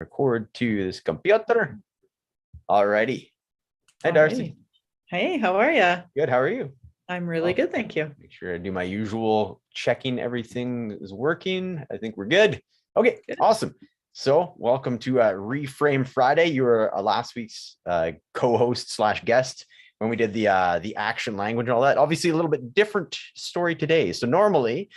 Record to this computer. Alrighty. Hi, Darci. Hey, how are you? Good. How are you? I'm really good, thank you. Make sure I do my usual checking everything is working. I think we're good. Okay, good. Awesome. So welcome to ReFrame Friday. You were last week's co-host / guest when we did the action language and all that. Obviously a little bit different story today. So normally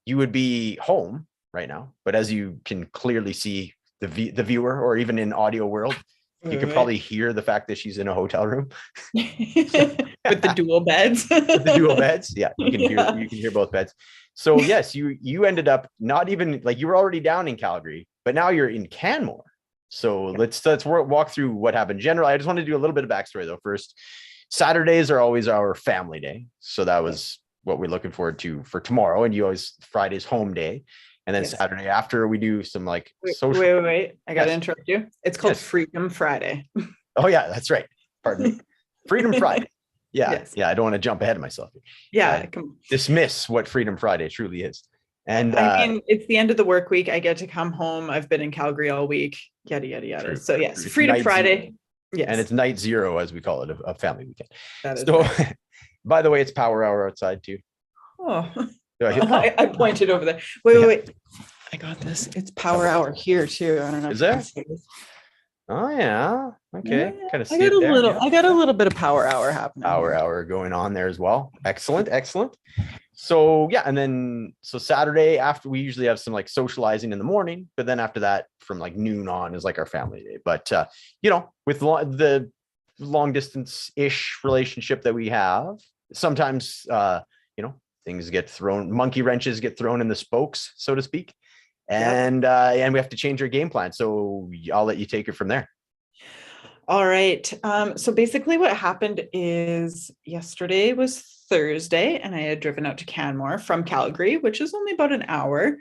you would be home right now, but as you can clearly see, the viewer, or even in audio world, you can probably hear the fact that she's in a hotel room with the dual beds. With the dual beds, yeah, you can hear both beds. So yes, you ended up not even like you were already down in Calgary, but now you're in Canmore. So let's walk through what happened. Generally, I just want to do a little bit of backstory though. First, Saturdays are always our family day, so that was what we're looking forward to for tomorrow. And you always Friday's home day. And then Saturday after we do some like social. Wait. I got to interrupt you. It's called Freedom Friday. Oh yeah, that's right. Pardon me. Freedom Friday. Yeah. Yeah. I don't want to jump ahead of myself. Yeah. Dismiss what Freedom Friday truly is. And I mean, it's the end of the work week. I get to come home. I've been in Calgary all week. Yada, yada, yada. True. So yes, Freedom Friday. Yes. And it's night zero, as we call it, a family weekend. That is so right. By the way, it's power hour outside too. Oh. I pointed over there. Wait. I got this. It's power hour here too. I don't know. Is there? Oh yeah. Okay. Yeah, kind of see I got a little bit of power hour happening. Power hour going on there as well. Excellent. So yeah, and then Saturday after we usually have some like socializing in the morning, but then after that from like noon on is like our family day. But with the long distance ish relationship that we have, sometimes things get thrown, monkey wrenches get thrown in the spokes, so to speak. And we have to change our game plan. So I'll let you take it from there. All right. So basically what happened is yesterday was Thursday and I had driven out to Canmore from Calgary, which is only about an hour.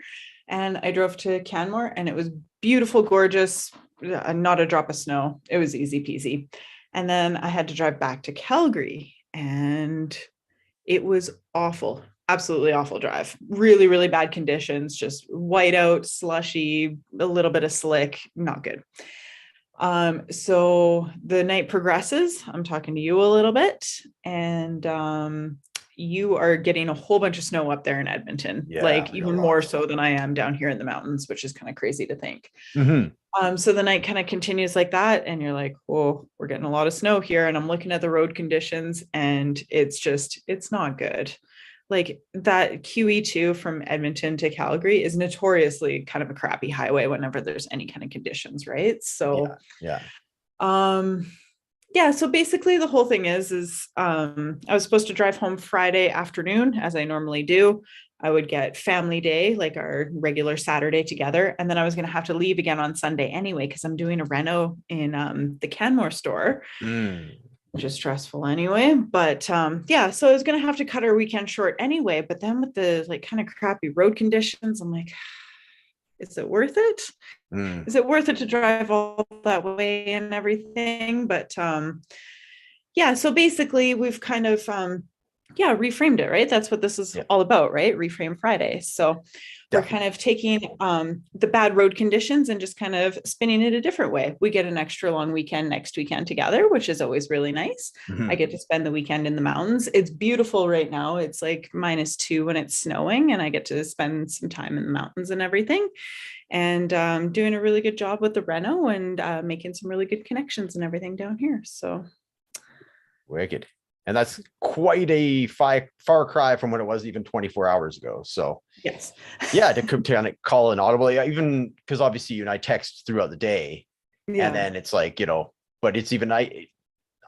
And I drove to Canmore and it was beautiful, gorgeous, not a drop of snow. It was easy peasy. And then I had to drive back to Calgary and it was awful. Absolutely awful drive. Really, really bad conditions, just whiteout, slushy, a little bit of slick, not good. So the night progresses. I'm talking to you a little bit and you are getting a whole bunch of snow up there in Edmonton, even more so than I am down here in the mountains, which is kind of crazy to think. Mm-hmm. So the night kind of continues like that. And you're like, whoa, we're getting a lot of snow here. And I'm looking at the road conditions and it's not good. Like that QE2 from Edmonton to Calgary is notoriously kind of a crappy highway whenever there's any kind of conditions, right? So, so basically the whole thing is I was supposed to drive home Friday afternoon as I normally do. I would get family day, like our regular Saturday together. And then I was going to have to leave again on Sunday anyway, because I'm doing a reno in the Canmore store. Which is stressful anyway, but so I was going to have to cut our weekend short anyway, but then with the like kind of crappy road conditions, I'm like, is it worth it? Is it worth it to drive all that way and everything? But so basically we've kind of reframed it, right? That's what this is all about, right? ReFrame Friday. So we're kind of taking the bad road conditions and just kind of spinning it a different way. We get an extra long weekend next weekend together, which is always really nice. Mm-hmm. I get to spend the weekend in the mountains. It's beautiful right now. It's like -2 when it's snowing and I get to spend some time in the mountains and everything. And doing a really good job with the reno and making some really good connections and everything down here. So wicked. And that's quite a far cry from what it was even 24 hours ago. So yes, to kind of call an audible, even because obviously you and I text throughout the day, and then it's like but it's even I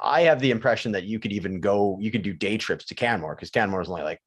have the impression that you could do day trips to Canmore because Canmore is only like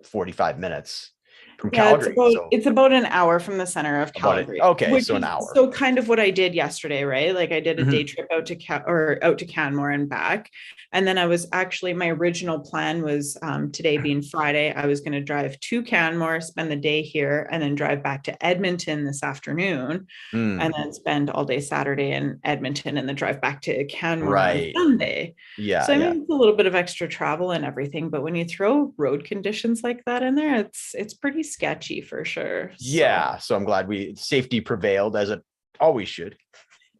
45 minutes from Calgary. It's about an hour from the center of Calgary. Okay, so an hour. So kind of what I did yesterday, right? Like I did a day trip out to Canmore and back. And then I was actually, my original plan was today being Friday, I was going to drive to Canmore, spend the day here, and then drive back to Edmonton this afternoon, and then spend all day Saturday in Edmonton and then drive back to Canmore on Sunday. Yeah. So I mean, it's a little bit of extra travel and everything, but when you throw road conditions like that in there, it's pretty sketchy for sure. So I'm glad safety prevailed, as it always should.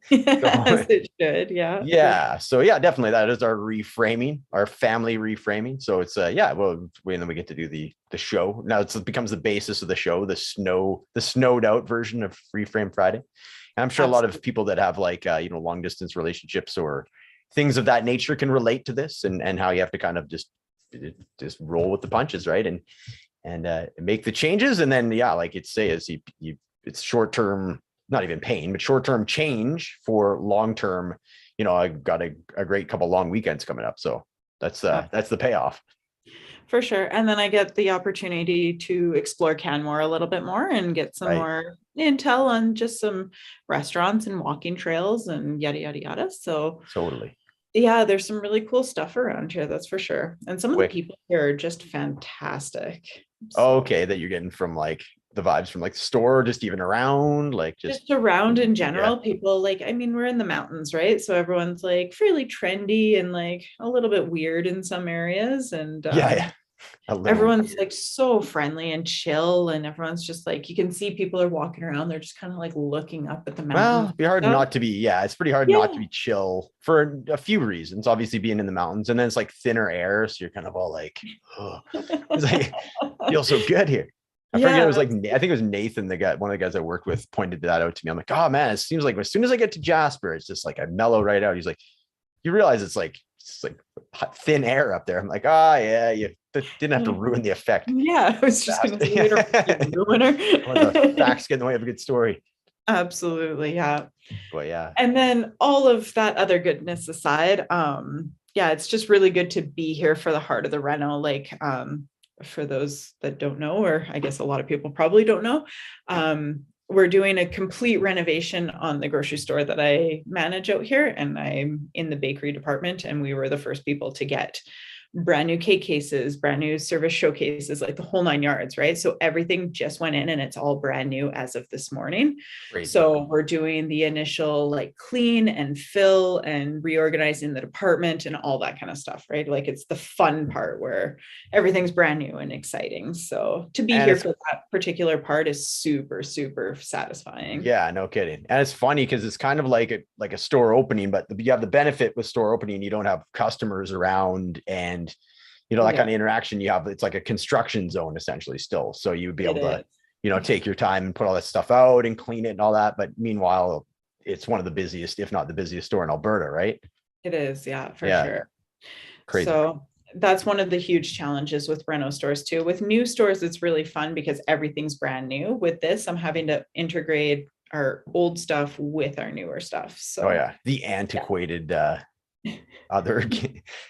Yes, it should. Yeah. Yeah. So yeah, definitely that is our reframing, our family reframing. So it's yeah, well, then we get to do the show. Now it becomes the basis of the show, the snowed out version of ReFrame Friday. And I'm sure a lot of people that have like long distance relationships or things of that nature can relate to this and how you have to kind of just roll with the punches, right? And make the changes. And then yeah, like it says, it's short-term, not even pain, but short-term change for long-term. I got a great couple long weekends coming up. So that's the payoff. For sure. And then I get the opportunity to explore Canmore a little bit more and get some more intel on just some restaurants and walking trails and yada, yada, yada. So totally. Yeah, there's some really cool stuff around here. That's for sure. And some of the people here are just fantastic. So. Okay. That you're getting from like the vibes from like the store, just even around, like just around in general, people like, I mean, we're in the mountains, right? So everyone's like fairly trendy and like a little bit weird in some areas. And everyone's like so friendly and chill. And everyone's just like, you can see people are walking around. They're just kind of like looking up at the mountains. Well, it'd be hard not to be. Yeah, it's pretty hard not to be chill for a few reasons. Obviously being in the mountains, and then it's like thinner air. So you're kind of all like, oh. It's like, feels so good here. I forget, it was like, I think it was Nathan, one of the guys I worked with, pointed that out to me. I'm like, oh man, it seems like as soon as I get to Jasper, it's just like I mellow right out. He's like, you realize it's like thin air up there. I'm like, yeah, you didn't have to ruin the effect. Yeah, I was just going to say, ruiner. The facts get in the way of a good story. Absolutely, yeah. But yeah. And then all of that other goodness aside, it's just really good to be here for the heart of the reno. Like, for those that don't know, or I guess a lot of people probably don't know, we're doing a complete renovation on the grocery store that I manage out here, and I'm in the bakery department, and we were the first people to get brand new cake cases, brand new service showcases, like the whole 9 yards, right? So everything just went in and it's all brand new as of this morning. Great. So we're doing the initial like clean and fill and reorganizing the department and all that kind of stuff, right? Like it's the fun part where everything's brand new and exciting. So to be here for that particular part is super, super satisfying. Yeah, no kidding. And it's funny because it's kind of like a store opening, but you have the benefit with store opening, you don't have customers around and that kind of interaction you have. It's like a construction zone essentially still. So you would be able to, take your time and put all that stuff out and clean it and all that. But meanwhile, it's one of the busiest, if not the busiest store in Alberta, right? It is. Yeah, for sure. Crazy. So that's one of the huge challenges with reno stores too. With new stores, it's really fun because everything's brand new. With this, I'm having to integrate our old stuff with our newer stuff. So the antiquated, other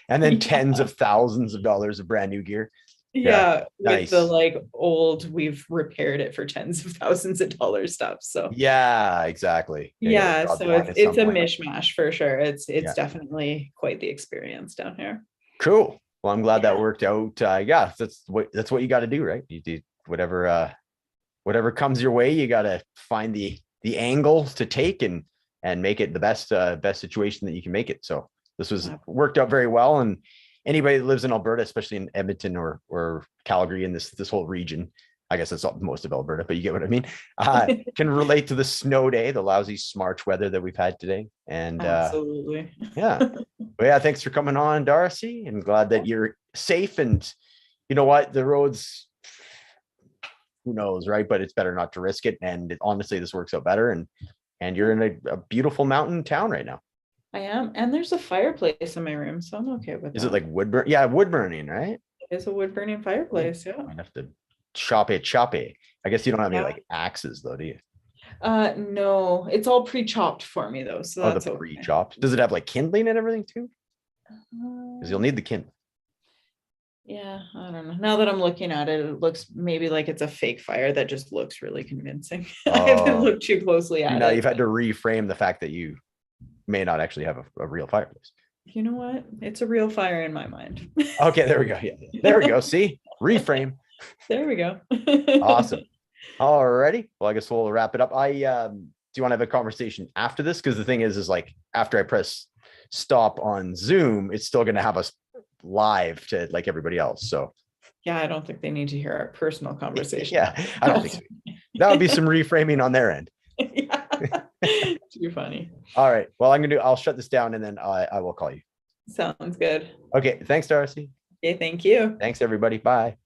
and then tens of thousands of dollars of brand new gear. With the like old, we've repaired it for tens of thousands of dollars stuff. So exactly. So it's a mishmash for sure. It's definitely quite the experience down here. Cool. Well, I'm glad that worked out. That's what you got to do, right? You do whatever comes your way. You got to find the angles to take and make it the best situation that you can make it. So this was worked out very well. And anybody that lives in Alberta, especially in Edmonton or Calgary in this whole region, I guess that's most of Alberta, but you get what I mean, can relate to the snow day, the lousy March weather that we've had today. And absolutely. Thanks for coming on, Darci, and glad that you're safe. And you know what, the roads, who knows, right? But it's better not to risk it. And honestly, this works out better. And you're in a beautiful mountain town right now. I am. And there's a fireplace in my room, so I'm okay with that. Is it like wood burn? Yeah, wood burning, right? It is a wood burning fireplace, yeah. Might have to chop it. I guess you don't have any like axes though, do you? No, it's all pre-chopped for me though. So that's pre-chopped. Does it have like kindling and everything too? Because you'll need the kindling. Yeah, I don't know. Now that I'm looking at it, it looks maybe like it's a fake fire that just looks really convincing. I haven't looked too closely at it. Now you've had to reframe the fact that you may not actually have a real fireplace. You know what? It's a real fire in my mind. Okay, there we go. Yeah, there we go. See, reframe. There we go. Awesome. All righty. Well, I guess we'll wrap it up. Do you want to have a conversation after this? Because the thing is like after I press stop on Zoom, it's still going to have us live to like everybody else. So yeah, I don't think they need to hear our personal conversation. Yeah, I don't think so. That would be some reframing on their end. Too funny. All right. Well, I'll shut this down and then I will call you. Sounds good. Okay. Thanks, Darci. Okay, thank you. Thanks, everybody. Bye.